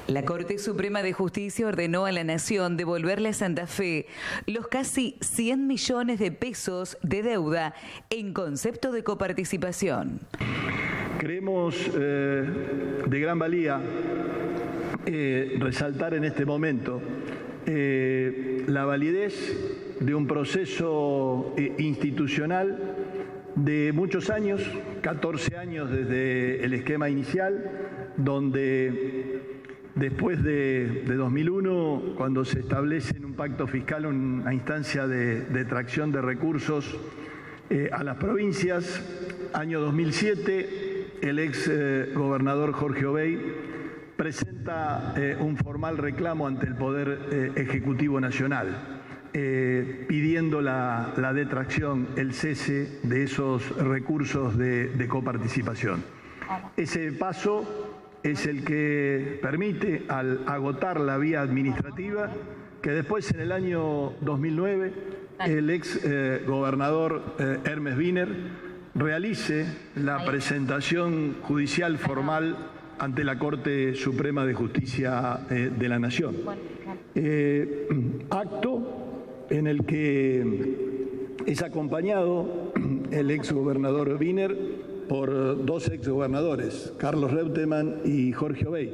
La Corte Suprema de Justicia ordenó a la Nación devolverle a Santa Fe los casi 100 millones de pesos de deuda en concepto de coparticipación. Creemos de gran valía resaltar en este momento la validez de un proceso institucional de muchos años, 14 años desde el esquema inicial, donde después de 2001, cuando se establece en un pacto fiscal una instancia de tracción de recursos a las provincias, año 2007, el ex gobernador Jorge Obey presenta un formal reclamo ante el Poder Ejecutivo Nacional, pidiendo la detracción, el cese de esos recursos de coparticipación. Ese paso es el que permite, al agotar la vía administrativa, que después en el año 2009 el ex gobernador Hermes Wiener realice la presentación judicial formal ante la Corte Suprema de Justicia de la Nación. Acto en el que es acompañado el ex gobernador Wiener por dos exgobernadores, Carlos Reutemann y Jorge Obey.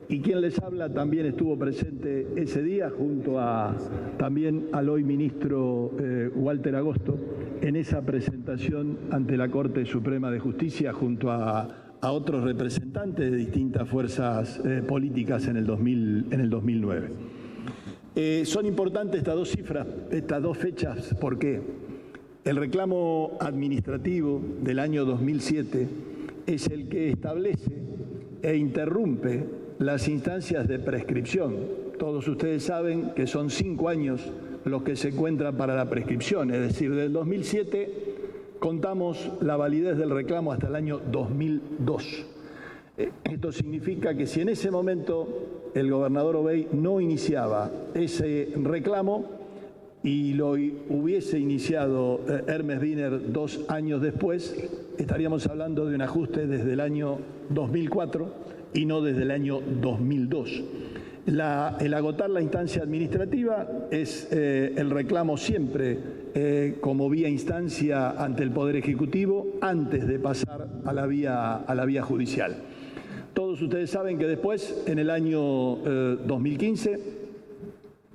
Y quien les habla también estuvo presente ese día junto a también al hoy ministro Walter Agosto en esa presentación ante la Corte Suprema de Justicia junto a otros representantes de distintas fuerzas políticas en el 2009. Son importantes estas dos cifras, estas dos fechas, ¿por qué? El reclamo administrativo del año 2007 es el que establece e interrumpe las instancias de prescripción. Todos ustedes saben que son 5 años los que se encuentran para la prescripción, es decir, del 2007 contamos la validez del reclamo hasta el año 2002. Esto significa que si en ese momento el gobernador Obey no iniciaba ese reclamo, y lo hubiese iniciado Hermes Wiener 2 años después, estaríamos hablando de un ajuste desde el año 2004 y no desde el año 2002. El agotar la instancia administrativa es el reclamo siempre como vía instancia ante el Poder Ejecutivo antes de pasar a la vía judicial. Todos ustedes saben que después, en el año 2015,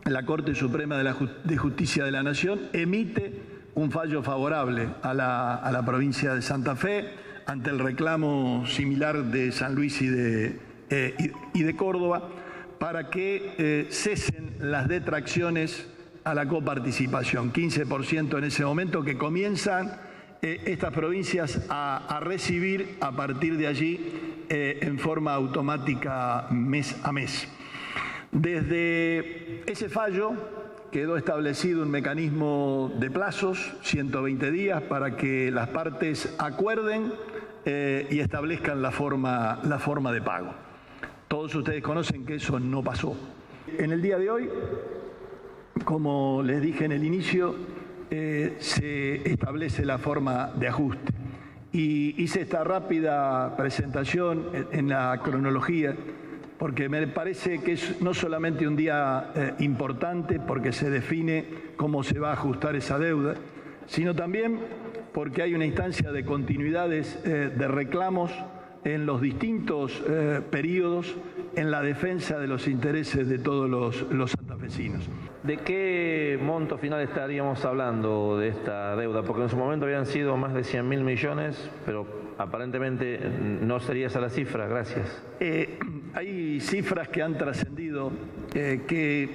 la Corte Suprema de Justicia de la Nación emite un fallo favorable a la provincia de Santa Fe ante el reclamo similar de San Luis y de Córdoba para que cesen las detracciones a la coparticipación, 15% en ese momento, que comienzan estas provincias a recibir a partir de allí en forma automática mes a mes. Desde ese fallo quedó establecido un mecanismo de plazos, 120 días, para que las partes acuerden y establezcan la forma de pago. Todos ustedes conocen que eso no pasó. En el día de hoy, como les dije en el inicio, se establece la forma de ajuste. Y hice esta rápida presentación en la cronología porque me parece que es no solamente un día importante porque se define cómo se va a ajustar esa deuda, sino también porque hay una instancia de continuidades de reclamos en los distintos periodos en la defensa de los intereses de todos los santafesinos. ¿De qué monto final estaríamos hablando de esta deuda? Porque en su momento habían sido más de 100.000 millones, pero aparentemente no sería esa la cifra. Gracias. Hay cifras que han trascendido que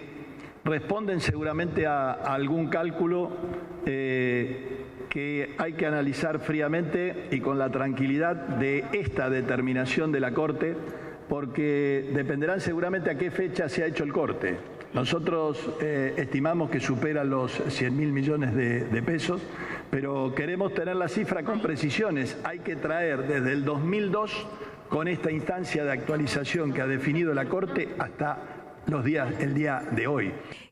responden seguramente a algún cálculo que hay que analizar fríamente y con la tranquilidad de esta determinación de la Corte, porque dependerán seguramente a qué fecha se ha hecho el corte. Nosotros estimamos que supera los 100.000 millones de pesos, pero queremos tener la cifra con precisiones. Hay que traer desde el 2002, con esta instancia de actualización que ha definido la Corte, hasta el día de hoy.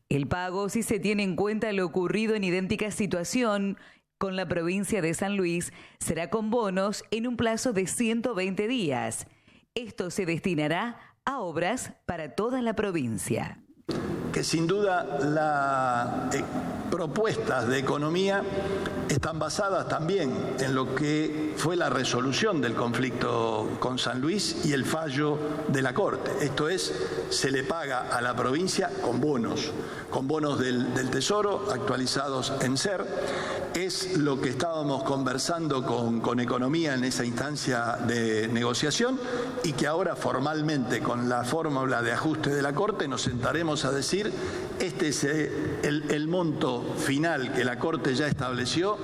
El pago, si se tiene en cuenta lo ocurrido en idéntica situación con la provincia de San Luis, será con bonos en un plazo de 120 días. Esto se destinará a obras para toda la provincia. Que sin duda las propuestas de economía están basadas también en lo que fue la resolución del conflicto con San Luis y el fallo de la Corte. Esto es, se le paga a la provincia con bonos del Tesoro actualizados en SER. Es lo que estábamos conversando con Economía en esa instancia de negociación y que ahora formalmente con la fórmula de ajuste de la Corte nos sentaremos a decir este es el monto final que la Corte ya estableció,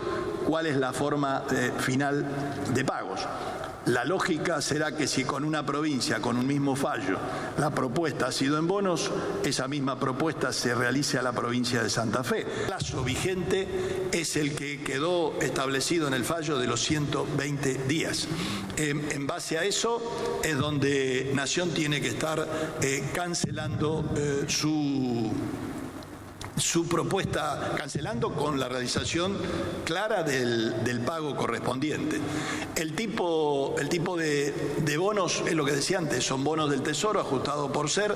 cuál es la forma final de pagos. La lógica será que si con una provincia, con un mismo fallo, la propuesta ha sido en bonos, esa misma propuesta se realice a la provincia de Santa Fe. El plazo vigente es el que quedó establecido en el fallo de los 120 días. En base a eso es donde Nación tiene que estar cancelando su propuesta, cancelando con la realización clara del pago correspondiente. El tipo de bonos es lo que decía antes, son bonos del Tesoro ajustados por SER,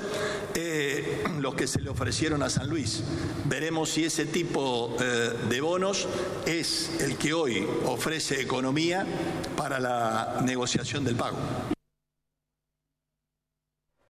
los que se le ofrecieron a San Luis. Veremos si ese tipo de bonos es el que hoy ofrece Economía para la negociación del pago.